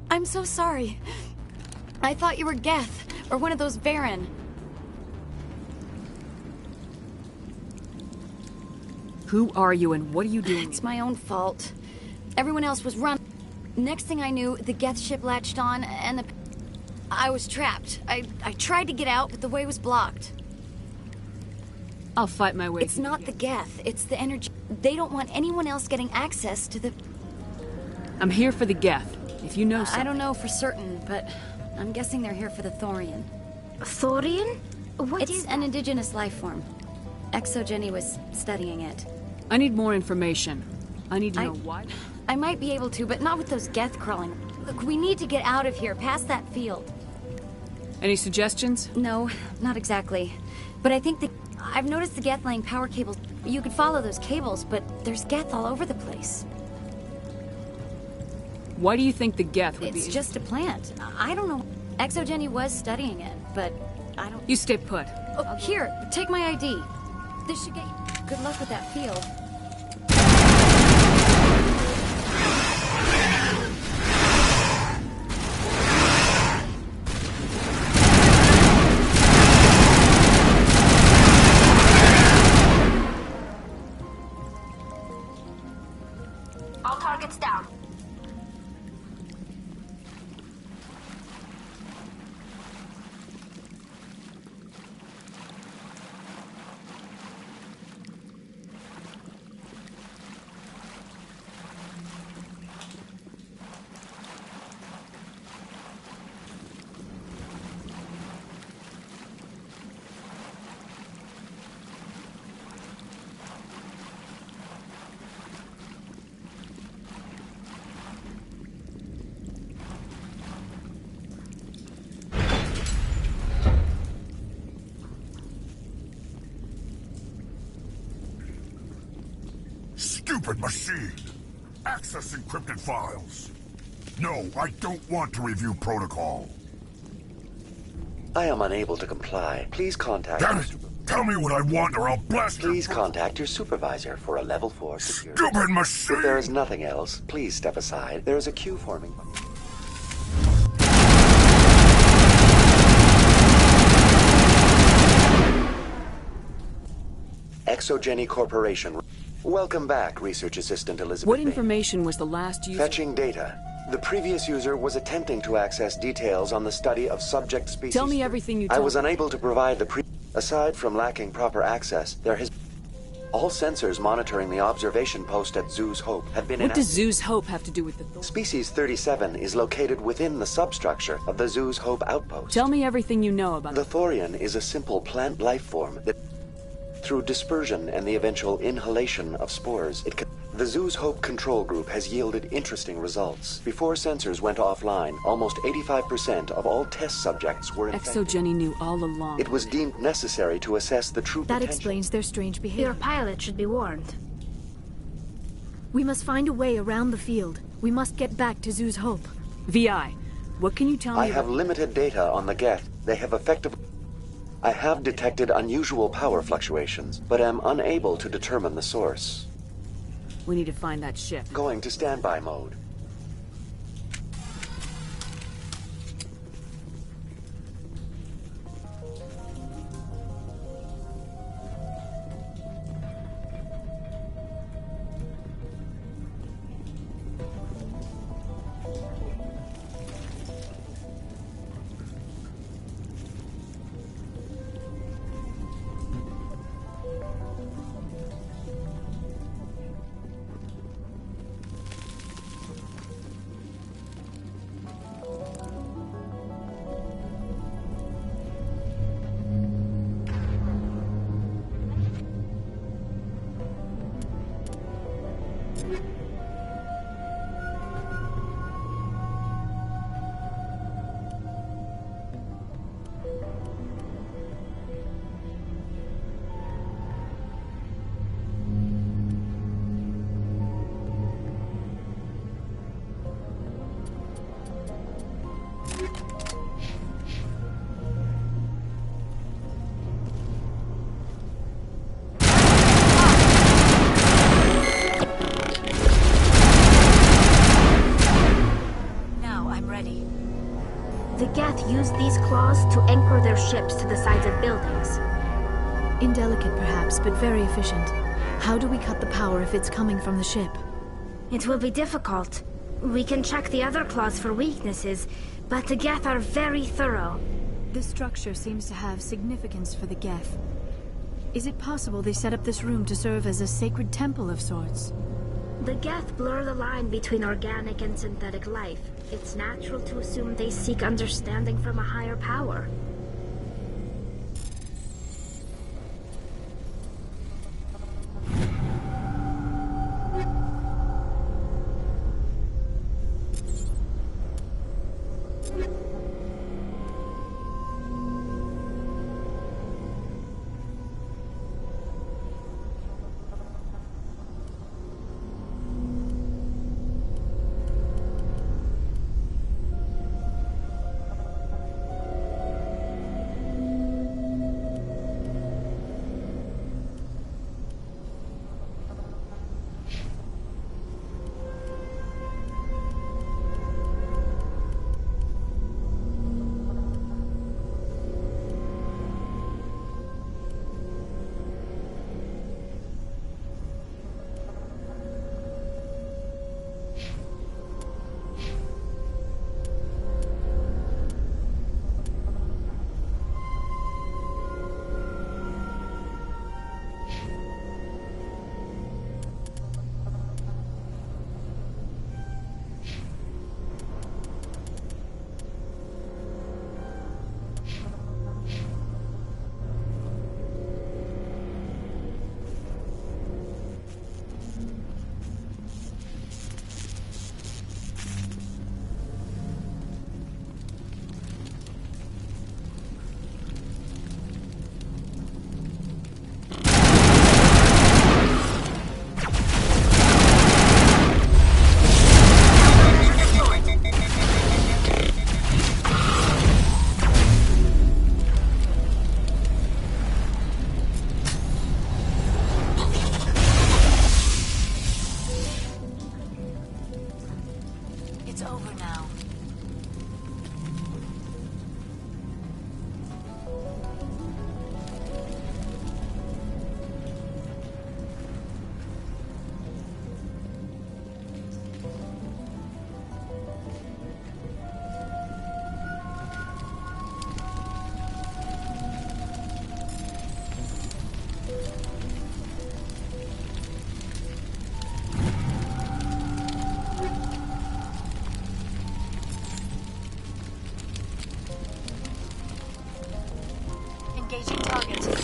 I'm so sorry. I thought you were Geth, or one of those Varen. Who are you and what are you doing? It's my own fault. Everyone else was run. Next thing I knew, the Geth ship latched on, and I was trapped. I tried to get out, but the way was blocked. I'll fight my way. It's not the Geth, it's the energy. They don't want anyone else getting access to the... I'm here for the Geth, if you know something. I don't know for certain, but I'm guessing they're here for the Thorian. Thorian? It's an indigenous life form. Exogeny was studying it. I need more information. I need to know why. I might be able to, but not with those Geth crawling. Look, we need to get out of here, past that field. Any suggestions? No, not exactly. But I think I've noticed the Geth laying power cables. You could follow those cables, but there's Geth all over the place. Why do you think the Geth would be... It's just a plant. I don't know. Exogeny was studying it, but I don't... You stay put. Oh, here, take my ID. This should get you... Good luck with that field. All targets down. Stupid machine! Access encrypted files! No, I don't want to review protocol. I am unable to comply. Please contact... Damn it! Tell me what I want or I'll blast you! Please contact your supervisor for a level 4 security. Stupid machine! If there is nothing else, please step aside. There is a queue forming. Exogeny Corporation. Welcome back, Research Assistant Elizabeth. What information was the last user... Fetching data. The previous user was attempting to access details on the study of subject species. Tell me everything you I told was unable to provide the Aside from lacking proper access, there has... All sensors monitoring the observation post at Zoo's Hope have been... What does Zoo's Hope have to do with the... Species 37 is located within the substructure of the Zoo's Hope outpost. Tell me everything you know about... The Thorian is a simple plant life form that... Through dispersion and the eventual inhalation of spores, it can... The Zoo's Hope control group has yielded interesting results. Before sensors went offline, almost 85% of all test subjects were infected. Exogeny knew all along. It was deemed necessary to assess the true potential. That explains their strange behavior. Your pilot should be warned. We must find a way around the field. We must get back to Zoo's Hope. VI, what can you tell me I have limited data on the Geth. They have effectively... I have detected unusual power fluctuations, but am unable to determine the source. We need to find that ship. Going to standby mode. use these claws to anchor their ships to the sides of buildings. Indelicate perhaps, but very efficient. How do we cut the power if it's coming from the ship? It will be difficult. We can check the other claws for weaknesses, but the Geth are very thorough. This structure seems to have significance for the Geth. Is it possible they set up this room to serve as a sacred temple of sorts? The Geth blur the line between organic and synthetic life. It's natural to assume they seek understanding from a higher power. Engaging target.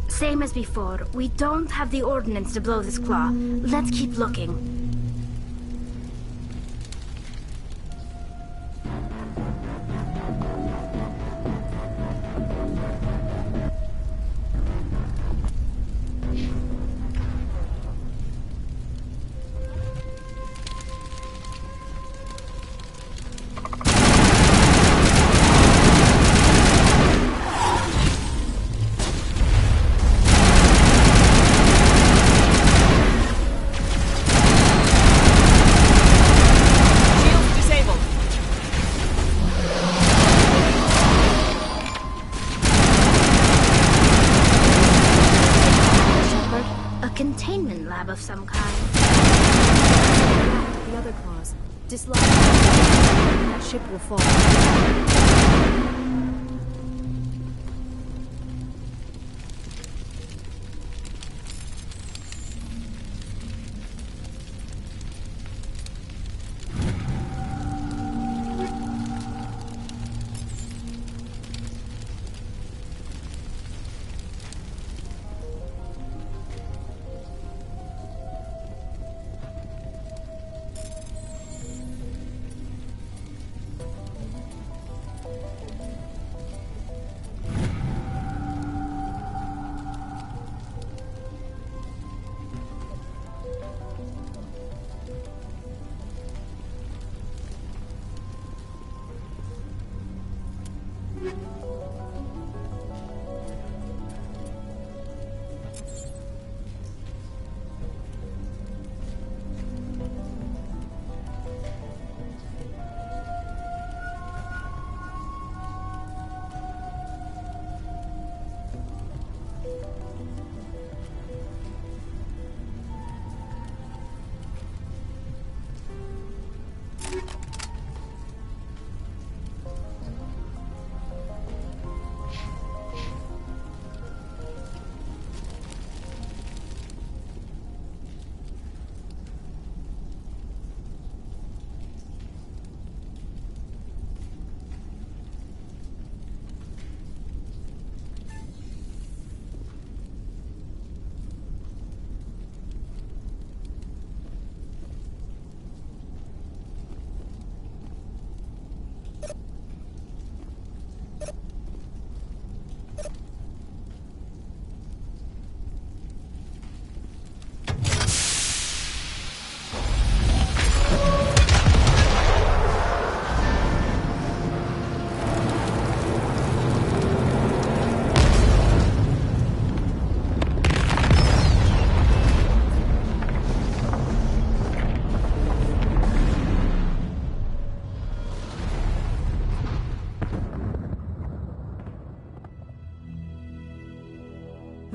Same as before, we don't have the ordnance to blow this claw. Let's keep looking. Containment lab of some kind. The other claws. Dislodge. ship will fall.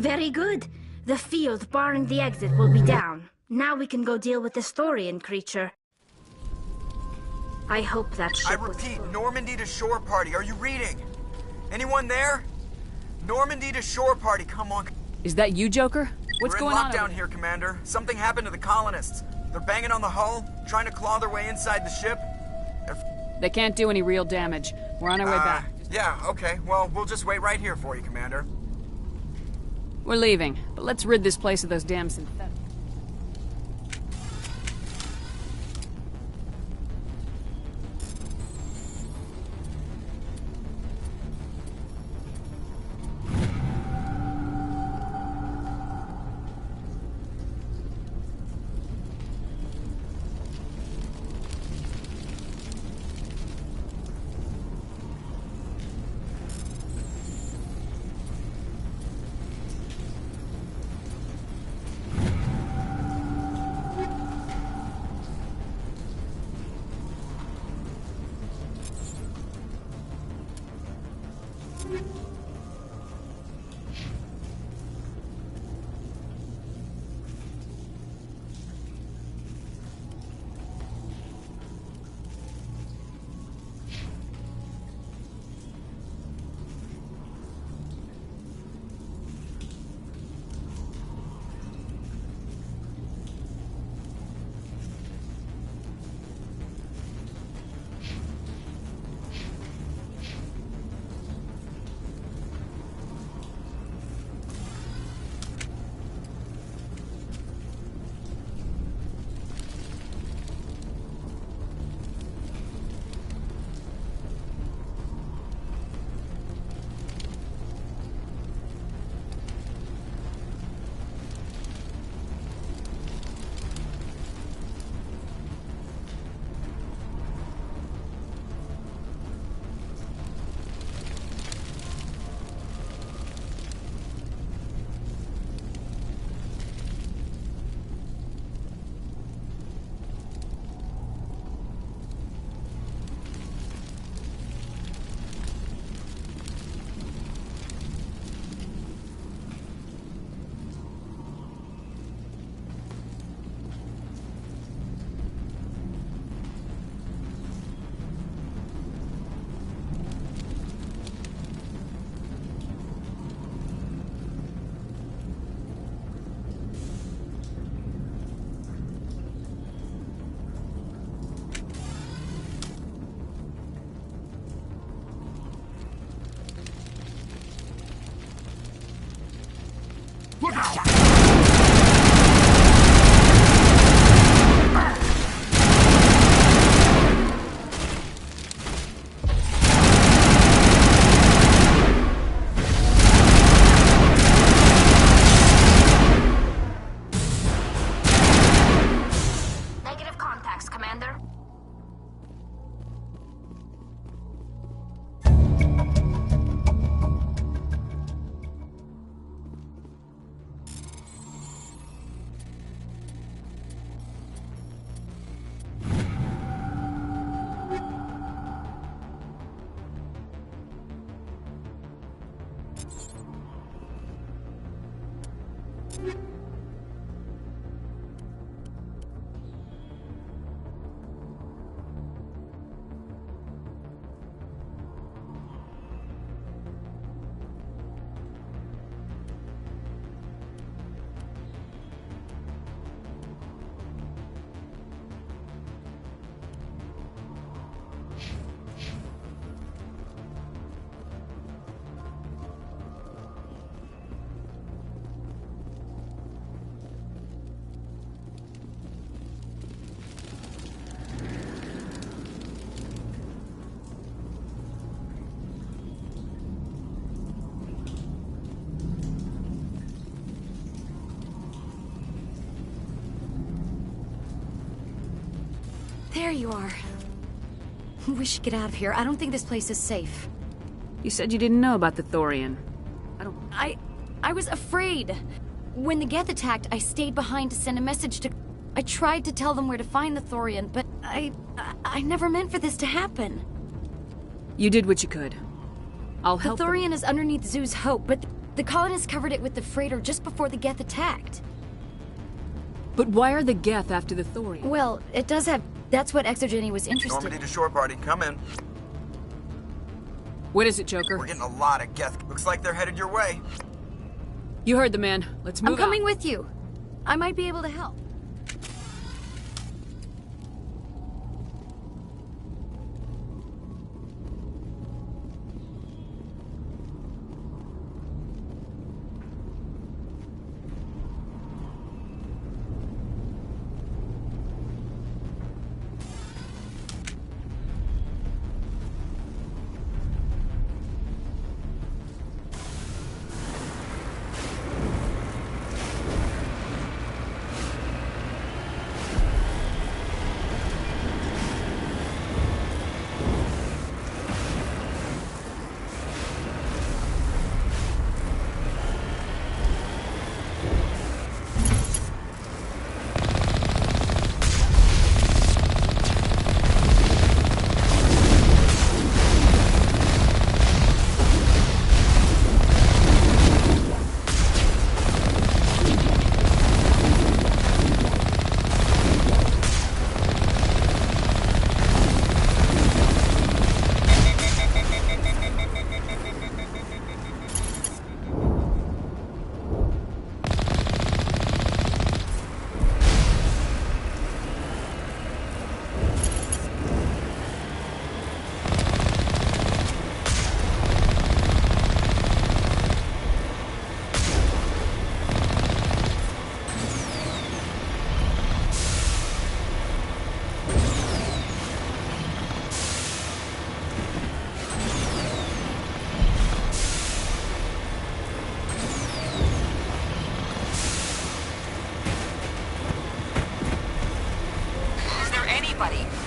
Very good. The field barring the exit will be down. Now we can go deal with the Storian creature. I hope that ship I repeat, Normandy to shore party. Are you reading? Anyone there? Normandy to shore party, come on. Is that you, Joker? What's going on? We're in lockdown here, Commander. Something happened to the colonists. They're banging on the hull, trying to claw their way inside the ship. They can't do any real damage. We're on our way back. Yeah, okay. Well, we'll just wait right here for you, Commander. We're leaving, but let's rid this place of those damn synthetics. There you are. We should get out of here. I don't think this place is safe. You said you didn't know about the Thorian. I was afraid. When the Geth attacked, I stayed behind to send a message to... I tried to tell them where to find the Thorian, but I never meant for this to happen. You did what you could. I'll The help them. Thorian is underneath Zoo's Hope, but the colonists covered it with the freighter just before the Geth attacked. But why are the Geth after the Thorian? Well, it does have... That's what Exogeny was interested Normandy in. to shore party, come in. What is it, Joker? We're getting a lot of Geth. Looks like they're headed your way. You heard the man. Let's move I'm coming out. with you. I might be able to help.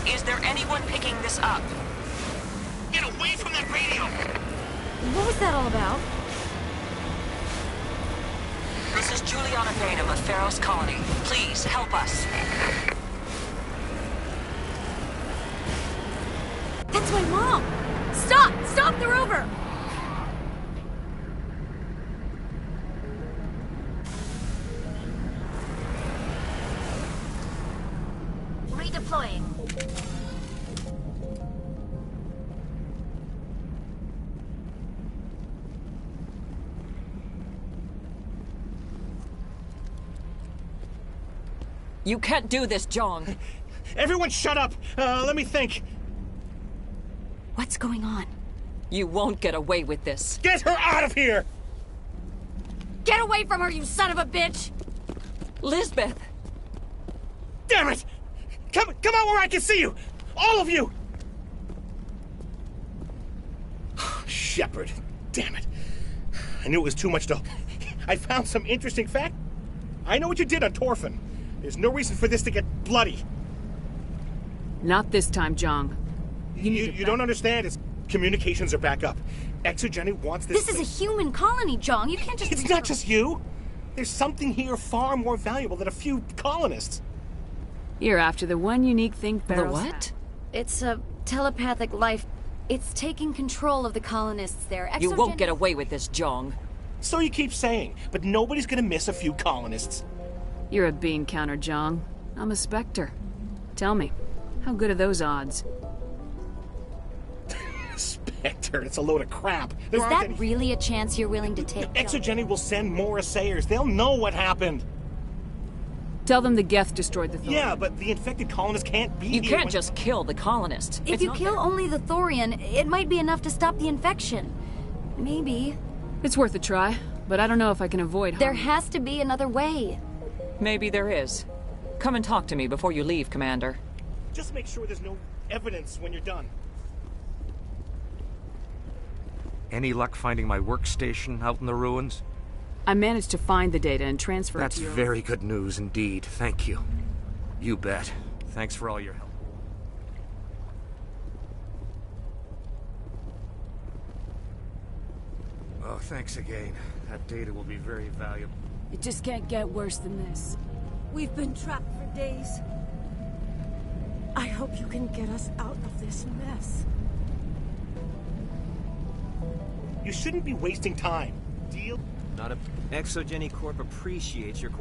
Is there anyone picking this up? Get away from that radio! What was that all about? This is Juliana Bainham of Pharaoh's Colony. Please, help us. That's my mom! Stop! Stop the rover! Redeploying. You can't do this, Jong. Everyone shut up! Let me think. What's going on? You won't get away with this. Get her out of here! Get away from her, you son of a bitch! Lisbeth! Damn it! Come out where I can see you! All of you! Shepard. Damn it. I knew it was too much to... I found some interesting fact. I know what you did on Torfin. There's no reason for this to get bloody. Not this time, Jong. You don't understand. It's communications are back up. Exogeny wants this... This is a human colony, Jong. You can't just... It's not just you. There's something here far more valuable than a few colonists. You're after the one unique thing The Pharaoh's what? had. It's a telepathic life. It's taking control of the colonists there. You won't Exogeny- get away with this, Jong. So you keep saying, but nobody's gonna miss a few colonists. You're a bean counter, Jong. I'm a Spectre. Tell me, how good are those odds? Spectre, it's a load of crap. There Is aren't that any- really a chance you're willing to take? Exogeny will send more assayers. They'll know what happened. Tell them the Geth destroyed the Thorian. Yeah, but the infected colonists can't be You here can't when- just kill the colonists. If you kill only the Thorian, it might be enough to stop the infection. Maybe. It's worth a try, but I don't know if I can avoid harm. There has to be another way. Maybe there is. Come and talk to me before you leave, Commander. Just make sure there's no evidence when you're done. Any luck finding my workstation out in the ruins? I managed to find the data and transfer That's it to your... very good news indeed. Thank you. You bet. Thanks for all your help. Oh, thanks again. That data will be very valuable. It just can't get worse than this. We've been trapped for days. I hope you can get us out of this mess. You shouldn't be wasting time. Deal? Not a... Exogeny Corp appreciates your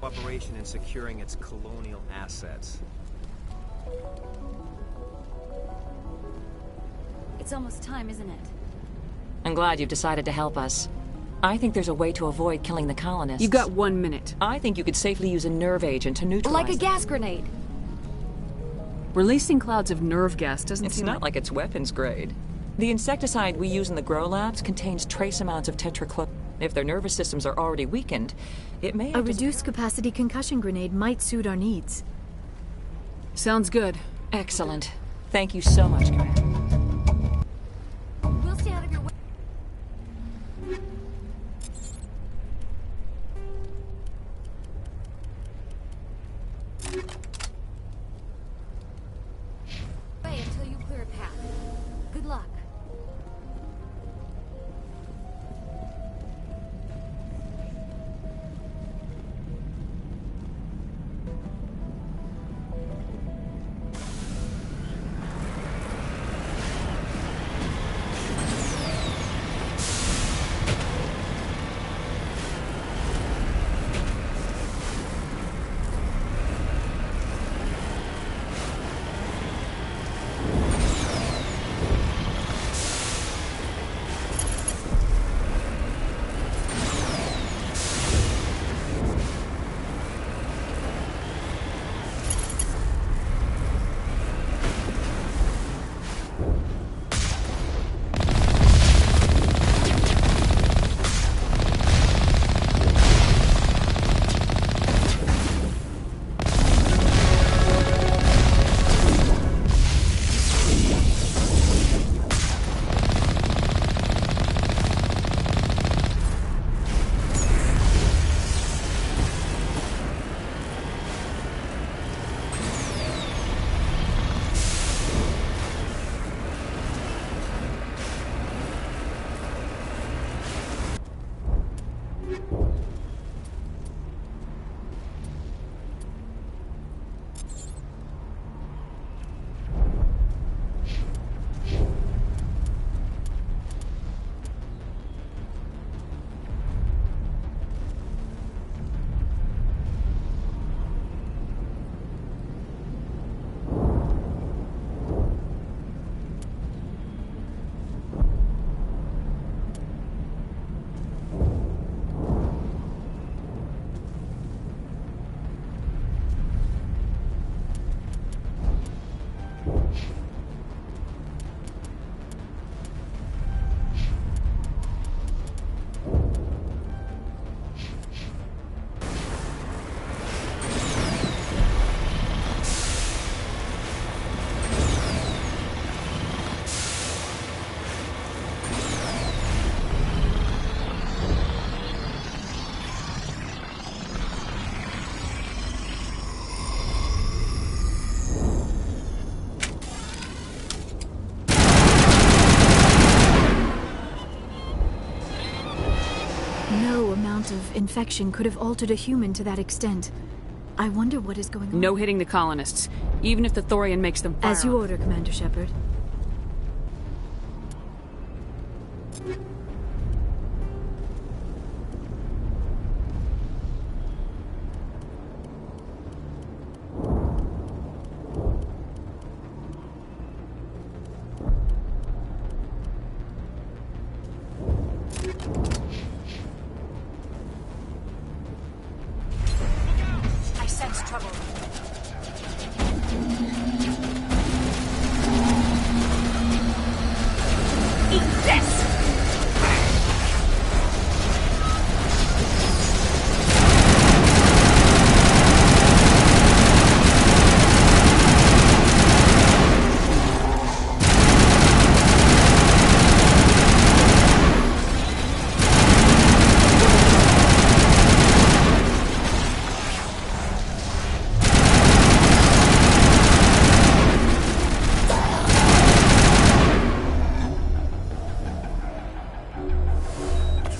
cooperation in securing its colonial assets. It's almost time, isn't it? I'm glad you've decided to help us. I think there's a way to avoid killing the colonists. You've got 1 minute. I think you could safely use a nerve agent to neutralize Like a gas grenade. Releasing clouds of nerve gas doesn't It's seem not like it's weapons grade. The insecticide we use in the grow labs contains trace amounts of tetrachlor. If their nervous systems are already weakened, it may A reduced capacity concussion grenade might suit our needs. Sounds good. Excellent. Thank you so much, Commander. We'll stay out of your way. Until you clear a path. Good luck. amount of infection could have altered a human to that extent. I wonder what is going on. No hitting the colonists, even if the Thorian makes them fire. As you order, Commander Shepard. I sense trouble. Eat this!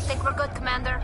Think we're good, Commander?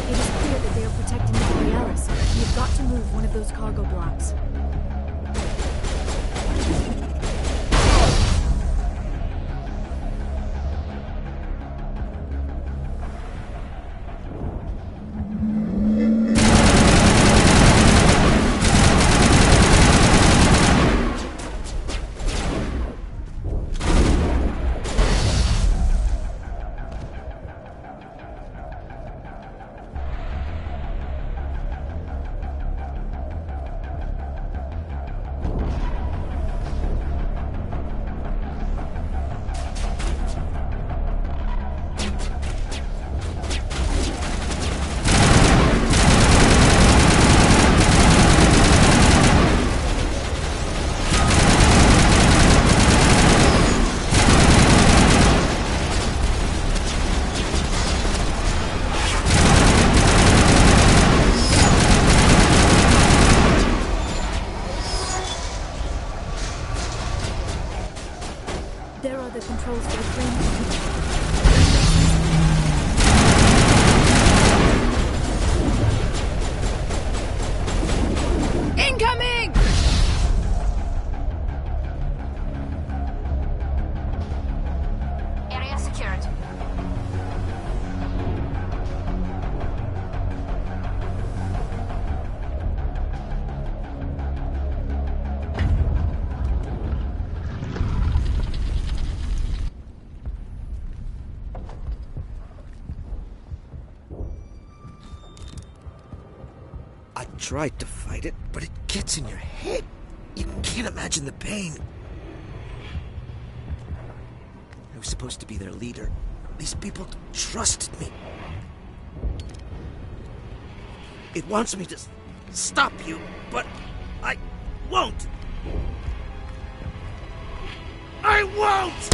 It is clear that they are protecting the Borealis. You've got to move one of those cargo blocks. There are the controls for the frame. Incoming! Area secured. I tried to fight it, but it gets in your head. You can't imagine the pain. I was supposed to be their leader. These people trusted me. It wants me to stop you, but I won't. I won't!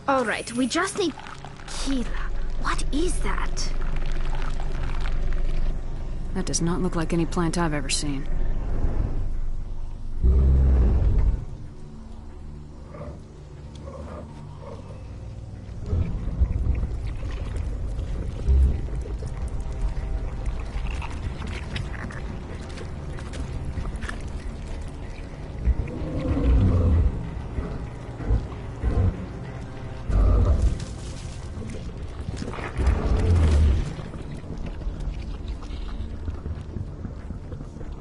Alright, we just need... Kira, what is that? That does not look like any plant I've ever seen.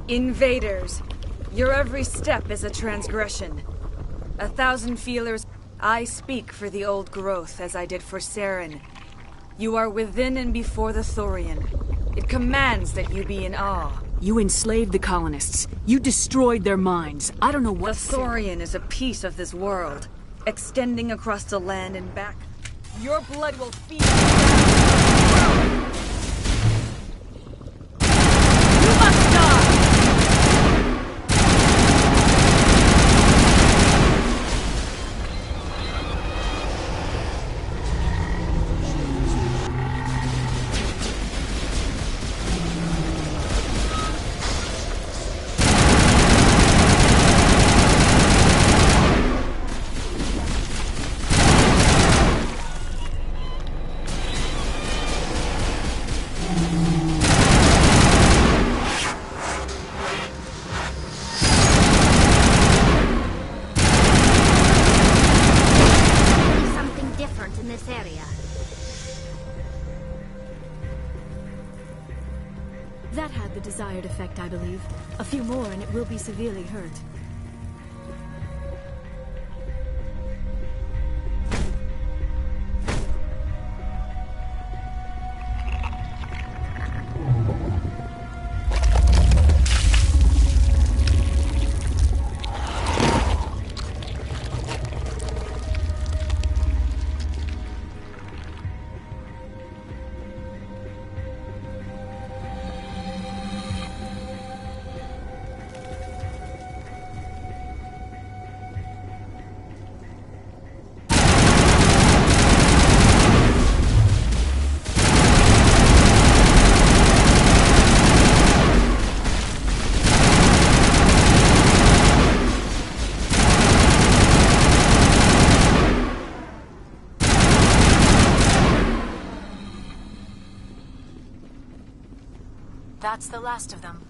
Invaders, your every step is a transgression. 1,000 feelers, I speak for the old growth as I did for Saren. You are within and before the Thorian. It commands that you be in awe. You enslaved the colonists. You destroyed their minds. I don't know what... The Thorian is a piece of this world, extending across the land and back. Your blood will feed... You must die! That had the desired effect, I believe. A few more and it will be severely hurt. That's the last of them.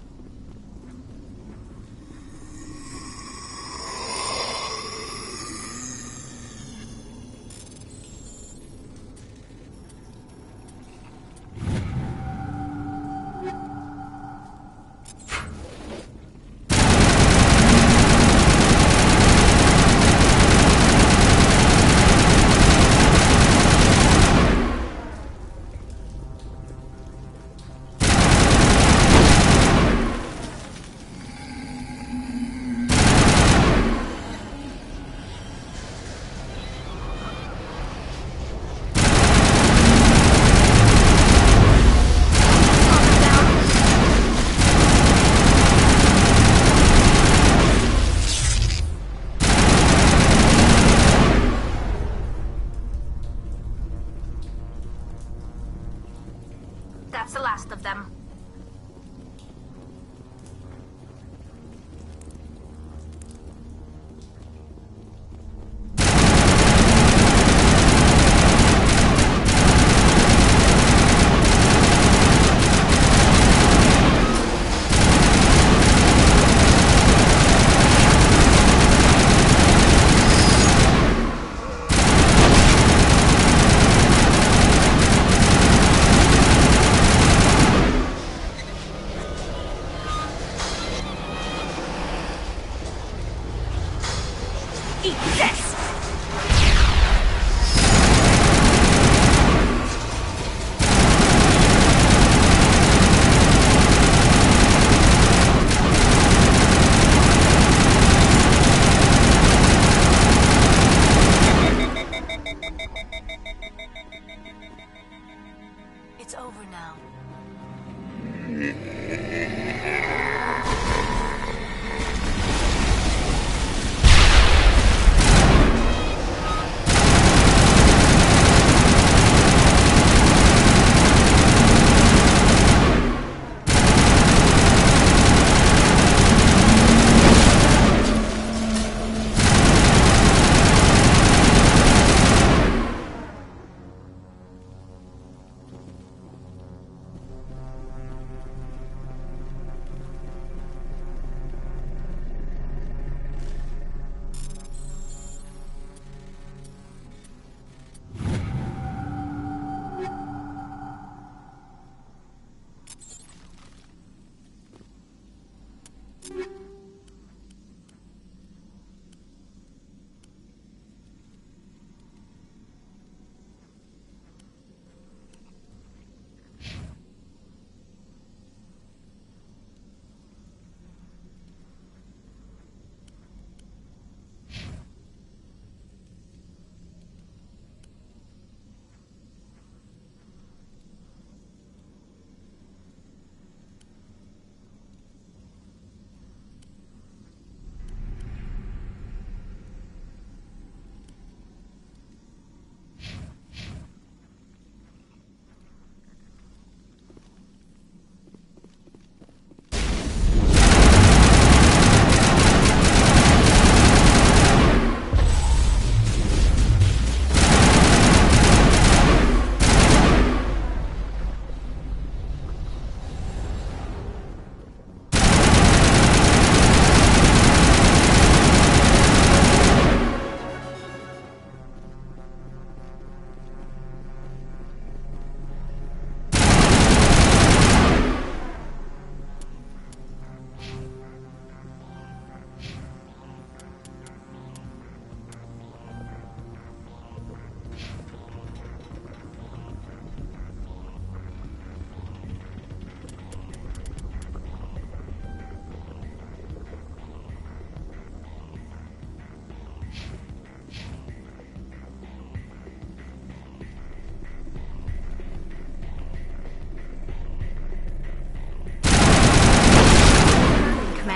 That's the last of them. It's over now.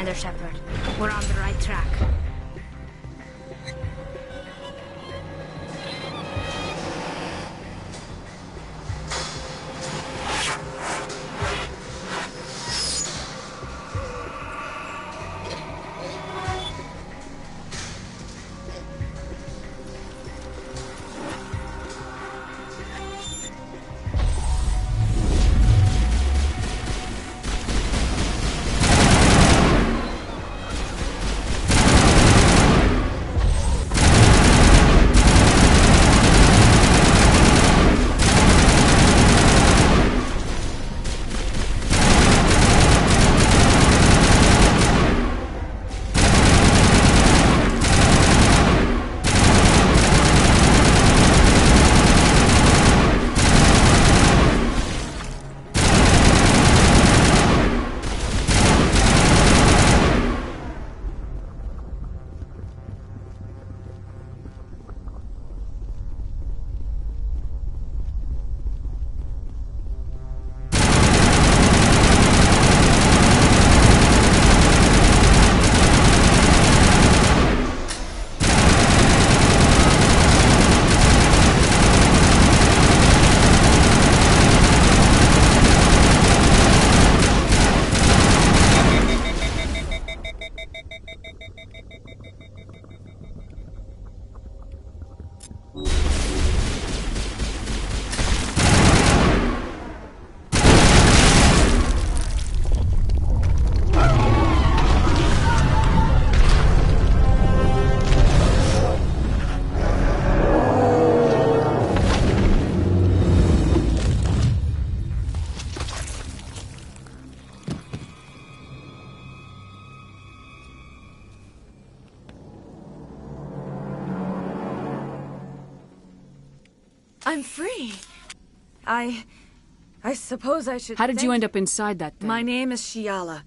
Commander Shepard. We're on the right track. I'm free. I suppose I should How did you end up inside that thing? My name is Shiala.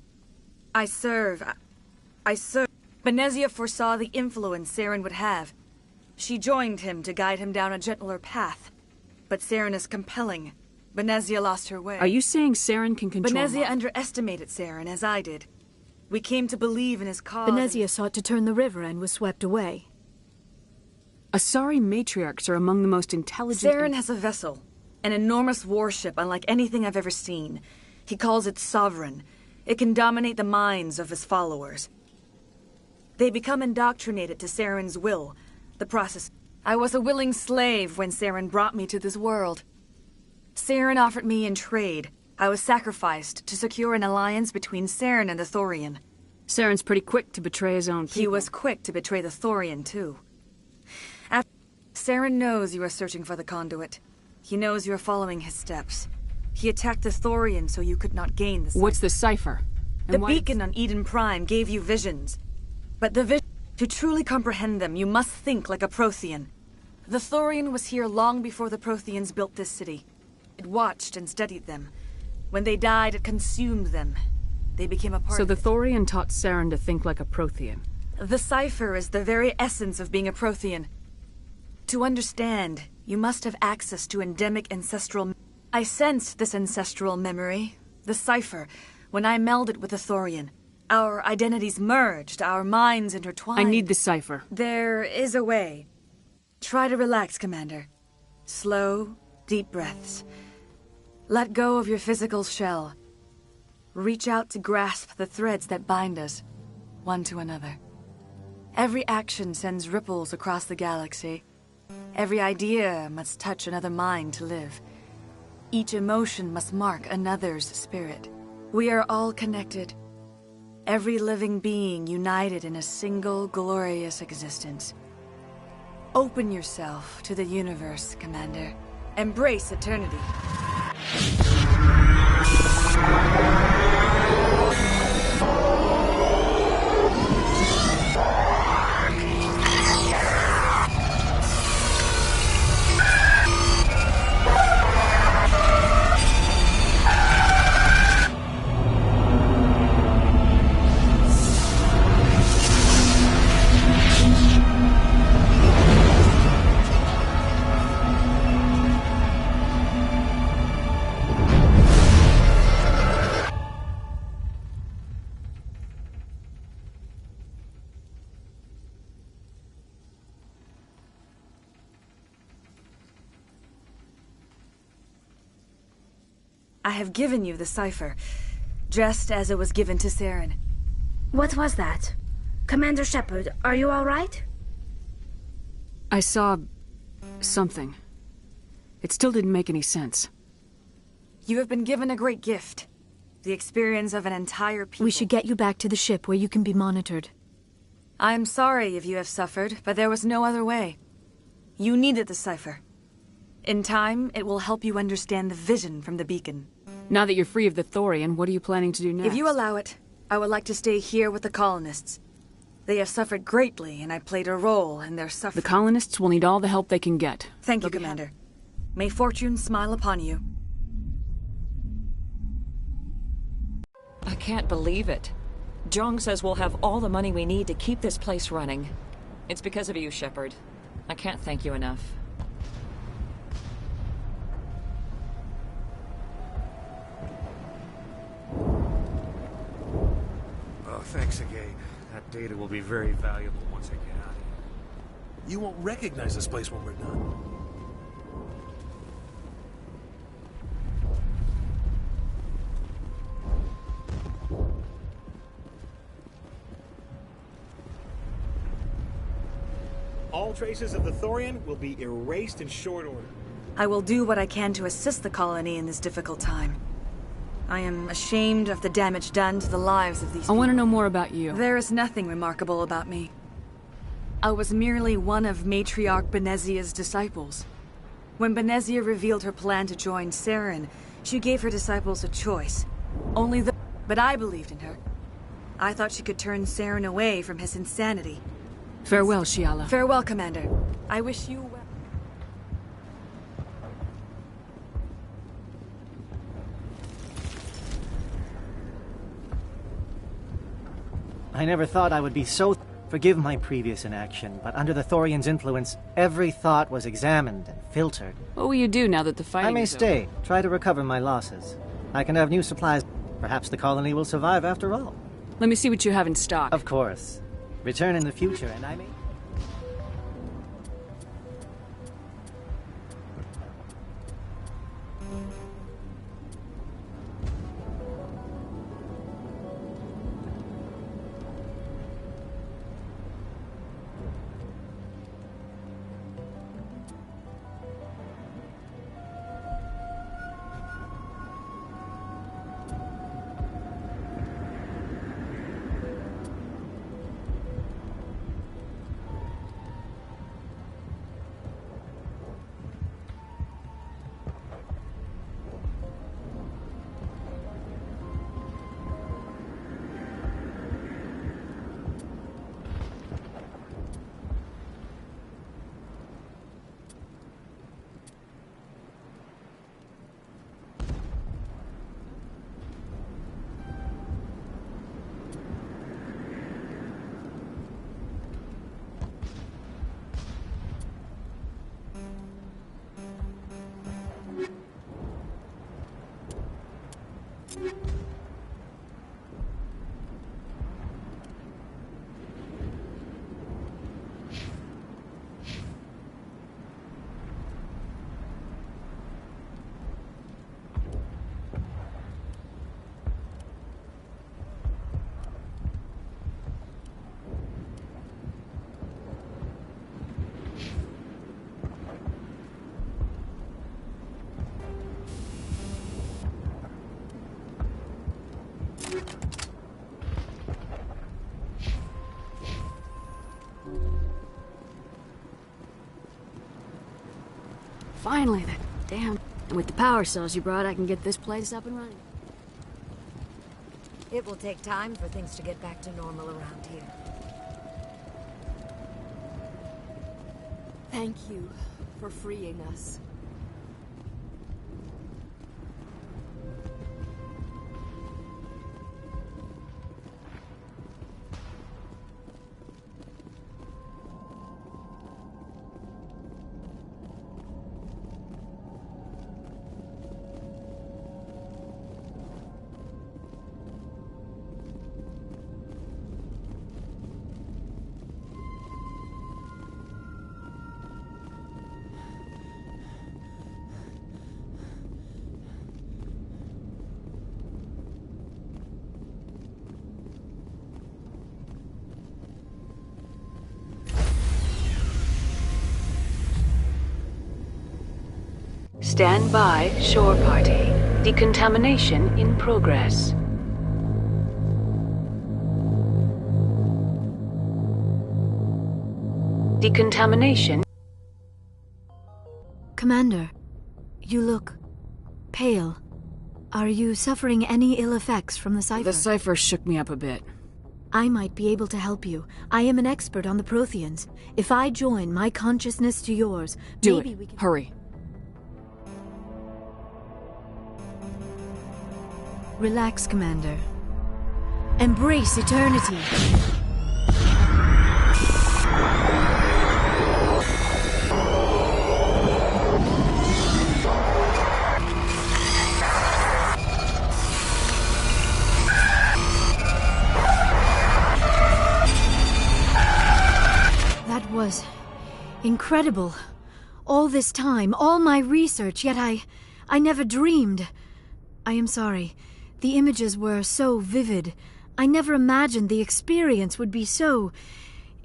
I serve. Benezia foresaw the influence Saren would have. She joined him to guide him down a gentler path. But Saren is compelling. Benezia lost her way. Are you saying Saren can control Benezia underestimated Saren, as I did. We came to believe in his cause. Benezia sought to turn the river and was swept away. Asari matriarchs are among the most intelligent... Saren has a vessel. An enormous warship unlike anything I've ever seen. He calls it Sovereign. It can dominate the minds of his followers. They become indoctrinated to Saren's will. The process... I was a willing slave when Saren brought me to this world. Saren offered me in trade. I was sacrificed to secure an alliance between Saren and the Thorian. Saren's pretty quick to betray his own people. He was quick to betray the Thorian, too. Saren knows you are searching for the conduit. He knows you are following his steps. He attacked the Thorian so you could not gain the cipher. What's the cipher? The beacon on Eden Prime gave you visions. But to truly comprehend them, you must think like a Prothean. The Thorian was here long before the Protheans built this city. It watched and studied them. When they died, it consumed them. They became a part So of the it. Thorian taught Saren to think like a Prothean. The cipher is the very essence of being a Prothean. To understand, you must have access to endemic ancestral... I sensed this ancestral memory, the cipher, when I melded with the Thorian. Our identities merged, our minds intertwined. I need the cipher. There is a way. Try to relax, Commander. Slow, deep breaths. Let go of your physical shell. Reach out to grasp the threads that bind us, one to another. Every action sends ripples across the galaxy. Every idea must touch another mind to live. Each emotion must mark another's spirit. We are all connected. Every living being united in a single glorious existence. Open yourself to the universe, Commander. Embrace eternity. I have given you the cipher, just as it was given to Saren. What was that? Commander Shepard, are you all right? I saw... something. It still didn't make any sense. You have been given a great gift. The experience of an entire people. We should get you back to the ship where you can be monitored. I am sorry if you have suffered, but there was no other way. You needed the cipher. In time, it will help you understand the vision from the beacon. Now that you're free of the Thorian, what are you planning to do next? If you allow it, I would like to stay here with the colonists. They have suffered greatly, and I played a role in their suffering. The colonists will need all the help they can get. Thank you, Commander. May fortune smile upon you. I can't believe it. Jong says we'll have all the money we need to keep this place running. It's because of you, Shepard. I can't thank you enough. Oh, thanks again. That data will be very valuable once I get out of here. You won't recognize this place when we're done. All traces of the Thorian will be erased in short order. I will do what I can to assist the colony in this difficult time. I am ashamed of the damage done to the lives of these people. I want to know more about you. There is nothing remarkable about me. I was merely one of Matriarch Benezia's disciples. When Benezia revealed her plan to join Saren, she gave her disciples a choice. But I believed in her. I thought she could turn Saren away from his insanity. Farewell, Shiala. Farewell, Commander. I wish you well. I never thought I would be so... Forgive my previous inaction, but under the Thorian's influence, every thought was examined and filtered. What will you do now that the fighting I may is stay, over? try to recover my losses. I can have new supplies. Perhaps the colony will survive after all. Let me see what you have in stock. Of course. Return in the future, and I may... Finally, that damn... And with the power cells you brought, I can get this place up and running. It will take time for things to get back to normal around here. Thank you for freeing us. Stand by, shore party. Decontamination in progress. Decontamination. Commander, you look pale. Are you suffering any ill effects from the cipher? The cipher shook me up a bit. I might be able to help you. I am an expert on the Protheans. If I join my consciousness to yours, maybe we can... Hurry. Relax, Commander. Embrace eternity. That was incredible. All this time, all my research, yet I never dreamed. I am sorry. The images were so vivid. I never imagined the experience would be so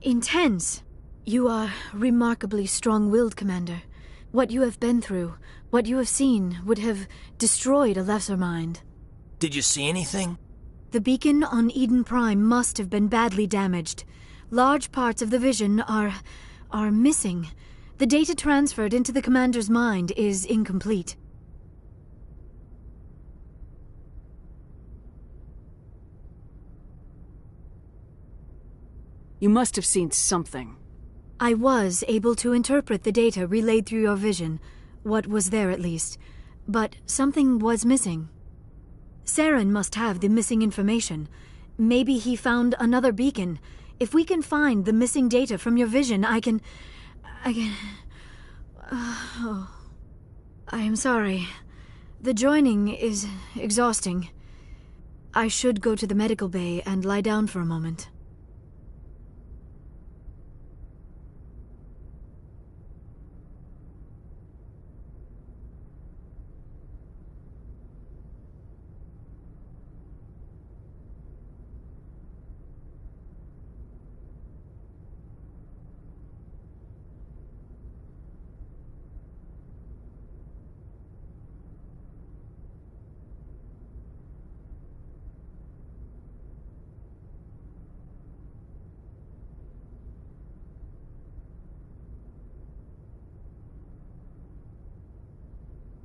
intense. You are remarkably strong-willed, Commander. What you have been through, what you have seen, would have destroyed a lesser mind. Did you see anything? The beacon on Eden Prime must have been badly damaged. Large parts of the vision are missing. The data transferred into the Commander's mind is incomplete. You must have seen something. I was able to interpret the data relayed through your vision, what was there at least, but something was missing. Saren must have the missing information. Maybe he found another beacon. If we can find the missing data from your vision, I can... I am sorry. The joining is exhausting. I should go to the medical bay and lie down for a moment.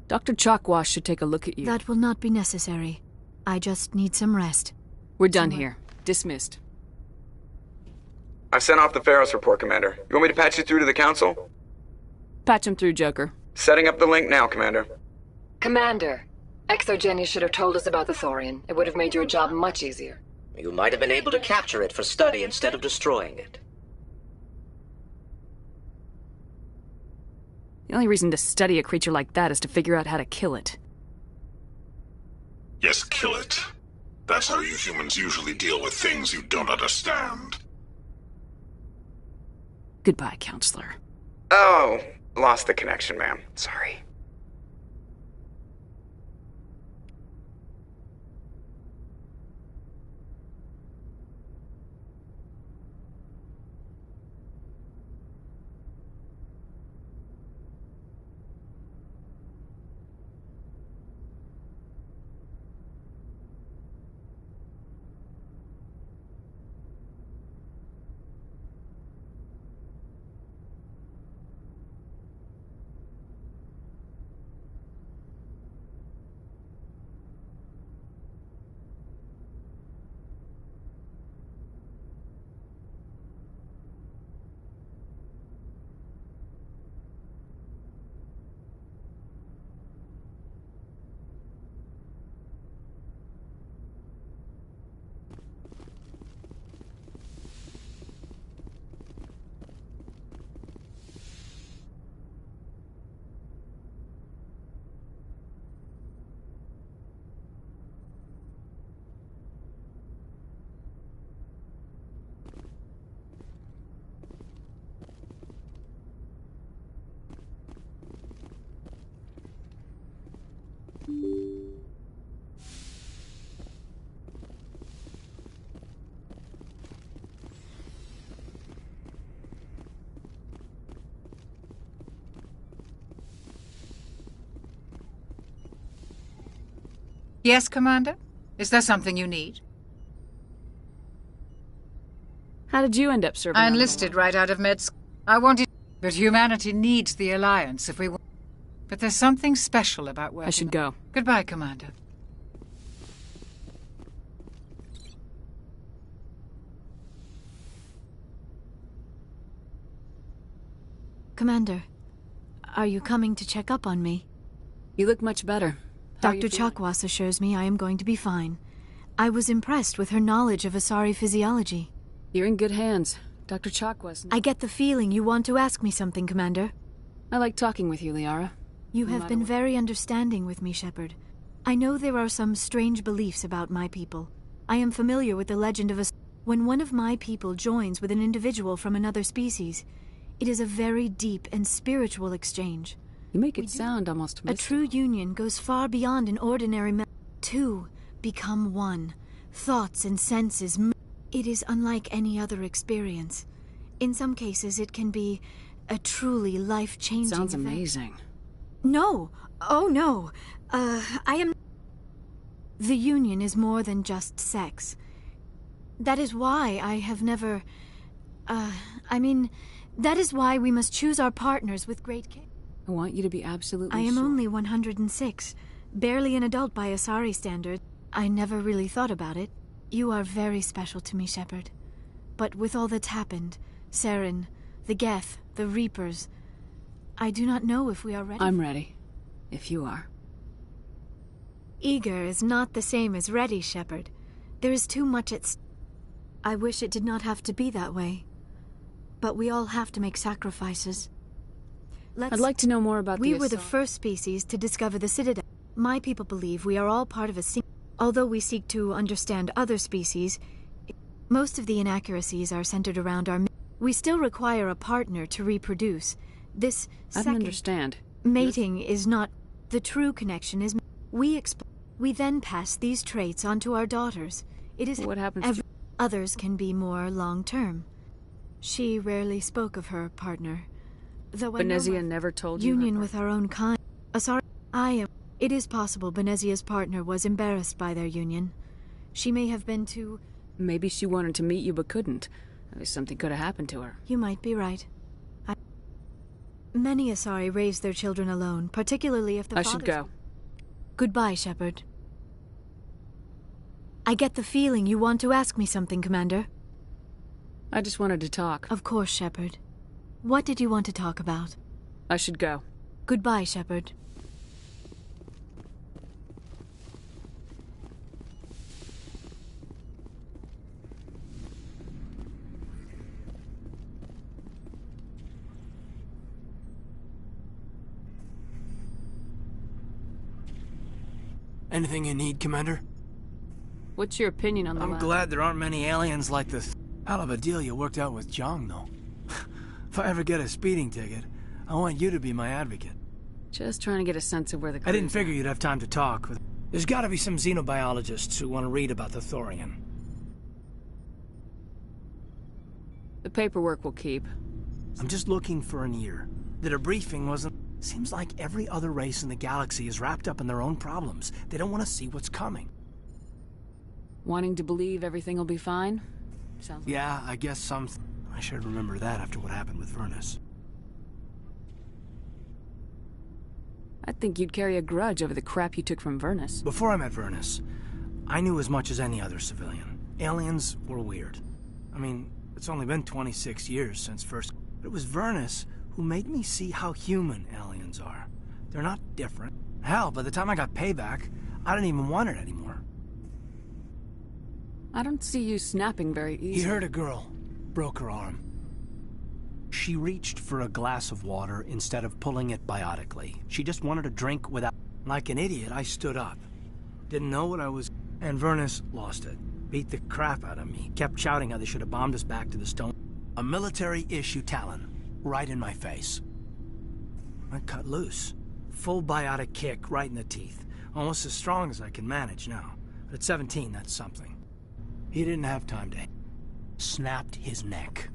Dr. Chalkwash should take a look at you. That will not be necessary. I just need some rest. We're done here. Dismissed. I've sent off the Pharos report, Commander. You want me to patch you through to the Council? Patch him through, Joker. Setting up the link now, Commander. Commander, Exogenia should have told us about the Thorian. It would have made your job much easier. You might have been able to capture it for study instead of destroying it. The only reason to study a creature like that is to figure out how to kill it. Yes, kill it. That's how you humans usually deal with things you don't understand. Goodbye, Counselor. Oh, lost the connection, ma'am. Sorry. Yes, Commander? Is there something you need? How did you end up serving? I enlisted right out of med school. I wanted... But humanity needs the Alliance if we want... But there's something special about working... I should go. Goodbye, Commander. Commander, are you coming to check up on me? You look much better. Dr. Chakwas assures me I am going to be fine. I was impressed with her knowledge of Asari physiology. You're in good hands. Dr. Chakwas... I get the feeling you want to ask me something, Commander. I like talking with you, Liara. You have been very understanding with me, Shepard. I know there are some strange beliefs about my people. I am familiar with the legend of when one of my people joins with an individual from another species, it is a very deep and spiritual exchange. You make it sound almost mystical. A true union goes far beyond an ordinary Two become one. Thoughts and senses. It is unlike any other experience. In some cases, it can be a truly life-changing Sounds event. amazing. No. Oh, no. I am... The union is more than just sex. That is why I have never... that is why we must choose our partners with great care. I want you to be absolutely I am sure. only 106. Barely an adult by Asari standards. I never really thought about it. You are very special to me, Shepard. But with all that's happened, Saren, the Geth, the Reapers, I do not know if we are ready. I'm ready. If you are. Eager is not the same as ready, Shepard. There is too much at stake. I wish it did not have to be that way. But we all have to make sacrifices. I'd like to know more about We the were the assault. first species to discover the Citadel. My people believe we are all part of a single... Although we seek to understand other species, most of the inaccuracies are centered around our... We still require a partner to reproduce. This I don't second... understand. Mating is not... The true connection is... We then pass these traits onto our daughters. It is... What happens to... Others can be more long-term. She rarely spoke of her partner. Though I know Benezia never told you union with our own kind. Asari... I am... It is possible Benezia's partner was embarrassed by their union. She may have been too... Maybe she wanted to meet you but couldn't. Something could have happened to her. You might be right. Many Asari raise their children alone, particularly if the I should go. Goodbye, Shepard. I get the feeling you want to ask me something, Commander. I just wanted to talk. Of course, Shepard. What did you want to talk about? I should go. Goodbye, Shepard. Anything you need, Commander? What's your opinion on the I'm lab? glad there aren't many aliens like this. Hell of a deal you worked out with Zhang, though. If I ever get a speeding ticket, I want you to be my advocate. Just trying to get a sense of where the I didn't crew's figure you'd have time to talk. There's gotta be some xenobiologists who want to read about the Thorian. The paperwork will keep. I'm just looking for an ear. The debriefing wasn't... Seems like every other race in the galaxy is wrapped up in their own problems. They don't want to see what's coming. Wanting to believe everything will be fine? Sounds like... Yeah, I guess some... I should remember that after what happened with Vernus. I think you'd carry a grudge over the crap you took from Vernus. Before I met Vernus, I knew as much as any other civilian. Aliens were weird. I mean, it's only been 26 years since first... But it was Vernus who made me see how human aliens are. They're not different. Hell, by the time I got payback, I didn't even want it anymore. I don't see you snapping very easily. He hurt a girl. Broke her arm. She reached for a glass of water instead of pulling it biotically. She just wanted a drink without... Like an idiot, I stood up. Didn't know what I was... And Vernus lost it. Beat the crap out of me. Kept shouting how they should have bombed us back to the stone. A military-issue Talon. Right in my face. I cut loose. Full biotic kick right in the teeth. Almost as strong as I can manage now. But at 17, that's something. He didn't have time to... Snapped his neck.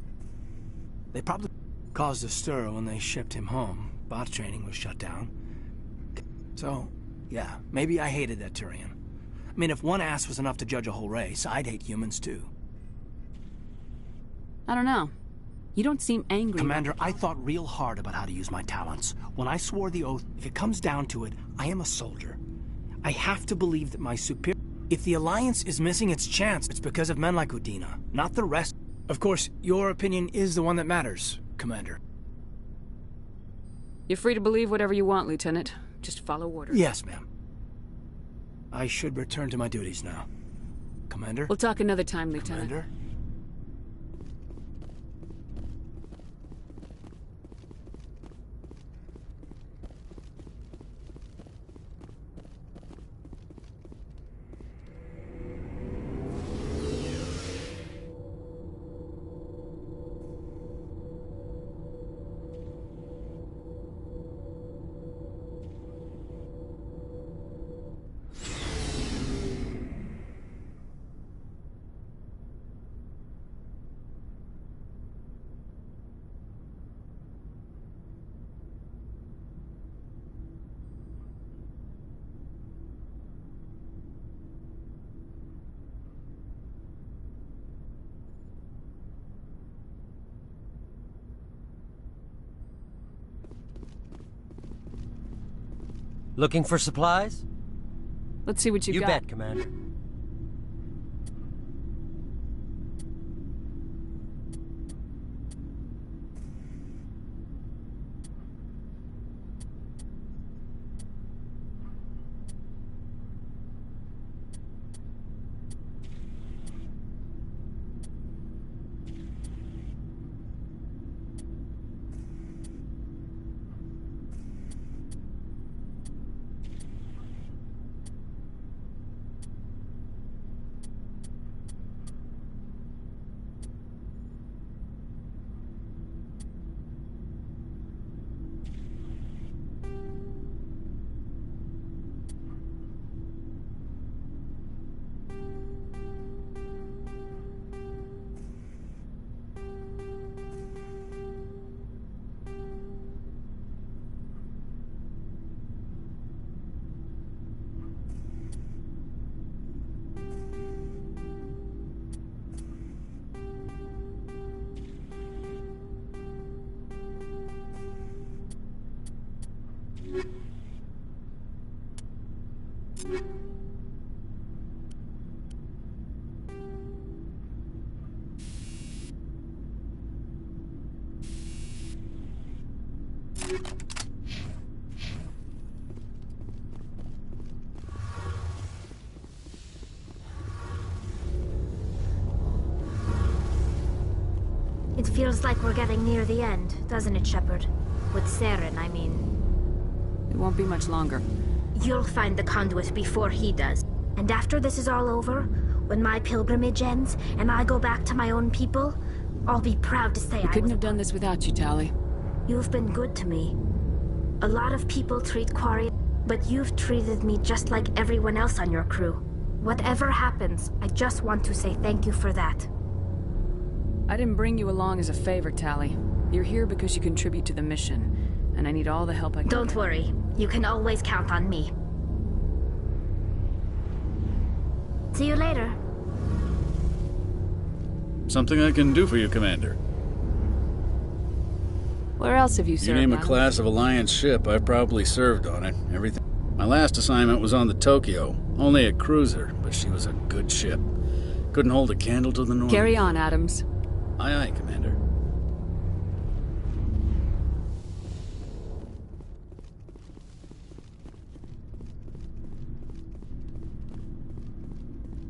They probably caused a stir when they shipped him home. Bot training was shut down. So, yeah, maybe I hated that Turian. I mean, if one ass was enough to judge a whole race, I'd hate humans too. I don't know. You don't seem angry. Commander, I thought real hard about how to use my talents. When I swore the oath, if it comes down to it, I am a soldier. I have to believe that my superior... If the Alliance is missing its chance, it's because of men like Udina, not the rest. Of course, your opinion is the one that matters, Commander. You're free to believe whatever you want, Lieutenant. Just follow orders. Yes, ma'am. I should return to my duties now. Commander? We'll talk another time, Lieutenant. Commander? Looking for supplies? Let's see what you got. You bet, Commander. It feels like we're getting near the end, doesn't it, Shepard? With Saren, I mean. It won't be much longer. You'll find the conduit before he does. And after this is all over, when my pilgrimage ends, and I go back to my own people, I'll be proud to say I couldn't have done this without you, Tali. You've been good to me. A lot of people treat Quarry, but you've treated me just like everyone else on your crew. Whatever happens, I just want to say thank you for that. I didn't bring you along as a favor, Tali. You're here because you contribute to the mission, and I need all the help I can. Don't worry. You can always count on me. See you later. Something I can do for you, Commander. Where else have you served? You name a on? class of Alliance ship, I've probably served on it. Everything. My last assignment was on the Tokyo. Only a cruiser, but she was a good ship. Couldn't hold a candle to the North. Carry on, Adams. Aye, aye, Commander.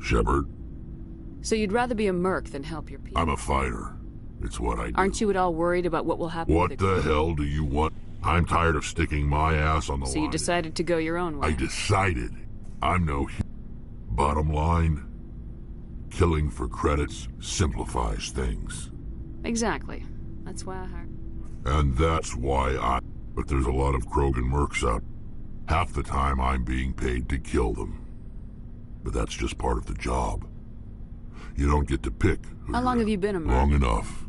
Shepard, So you'd rather be a merc than help your people? I'm a fighter. It's what I do. Aren't you at all worried about what will happen What with the hell do you want? I'm tired of sticking my ass on the So line. you decided to go your own way? I decided. I'm no Bottom line, killing for credits simplifies things. Exactly. That's why I hired. And that's why But there's a lot of Krogan mercs out. Half the time I'm being paid to kill them. But that's just part of the job. You don't get to pick. How long have you been a merc? Long enough.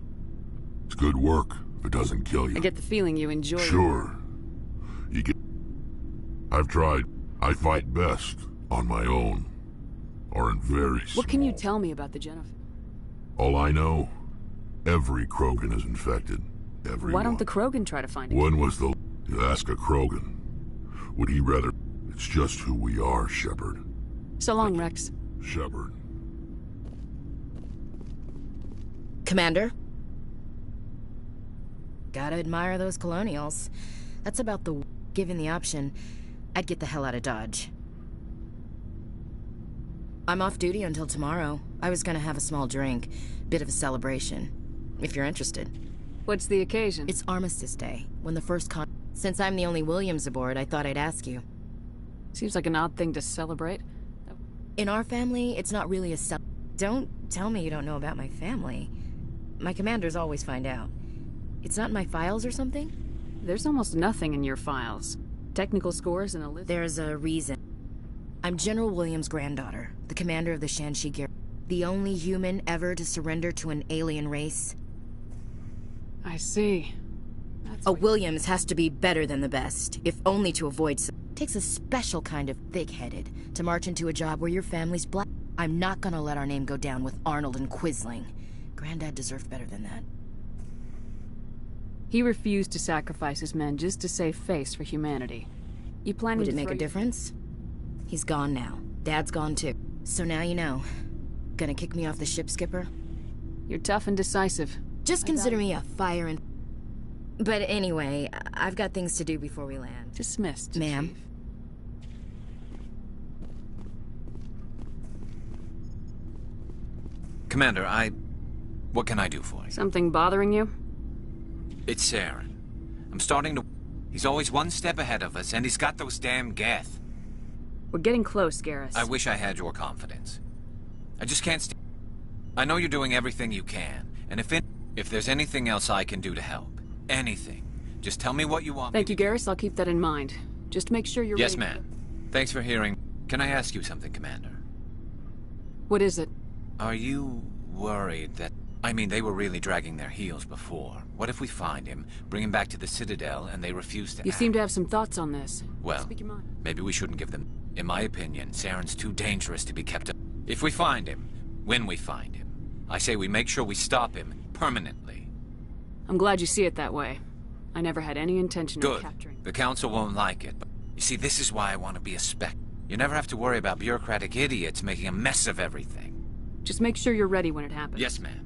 It's good work if it doesn't kill you. I get the feeling you enjoy it. Sure. You get... I've tried. I fight best on my own. are in very What can you tell me about the Jennifer? All I know, every Krogan is infected. Everyone. Why don't the Krogan try to find it? When was the... You ask a Krogan. Would he rather... It's just who we are, Shepard. So long, Rex. Shepard. Commander? Gotta admire those colonials. That's about the... Given the option, I'd get the hell out of Dodge. I'm off duty until tomorrow. I was gonna have a small drink. Bit of a celebration. If you're interested. What's the occasion? It's Armistice Day, when the first Since I'm the only Williams aboard, I thought I'd ask you. Seems like an odd thing to celebrate. In our family, it's not really a Don't tell me you don't know about my family. My commanders always find out. It's not in my files or something? There's almost nothing in your files. Technical scores and a list. There's a reason. I'm General Williams' granddaughter, the commander of the Shanxi Garrison. The only human ever to surrender to an alien race. I see. A Williams has to be better than the best, if only to avoid takes a special kind of thick-headed to march into a job where your family's black. I'm not gonna let our name go down with Arnold and Quisling. Granddad deserved better than that. He refused to sacrifice his men just to save face for humanity. You planning Would to it make a difference? He's gone now. Dad's gone too. So now you know. Gonna kick me off the ship, Skipper? You're tough and decisive. Just consider me a fire and... But anyway, I've got things to do before we land. Dismissed. Ma'am. Commander, what can I do for you? Something bothering you? It's Saren. I'm starting to... He's always one step ahead of us, and he's got those damn Geth. We're getting close, Garrus. I wish I had your confidence. I just can't I know you're doing everything you can, and if there's anything else I can do to help, anything, just tell me what you want. Thank you, Garrus. I'll keep that in mind. Just make sure you're Yes, ready. ma'am. Thanks for hearing. Can I ask you something, Commander? What is it? Are you worried that... I mean, they were really dragging their heels before. What if we find him, bring him back to the Citadel, and they refuse to You act? seem to have some thoughts on this. Well, Speak your mind. maybe we shouldn't give them... In my opinion, Saren's too dangerous to be kept up. If we find him, when we find him, I say we make sure we stop him permanently. I'm glad you see it that way. I never had any intention of Good. capturing... The Council won't like it, but... You see, this is why I want to be a spec. You never have to worry about bureaucratic idiots making a mess of everything. Just make sure you're ready when it happens. Yes, ma'am.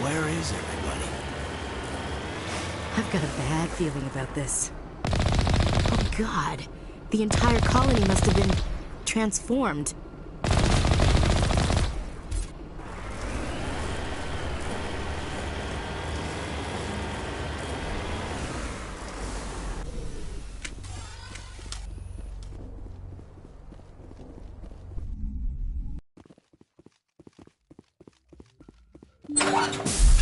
Where is everybody? I've got a bad feeling about this. Oh God, the entire colony must have been transformed. What?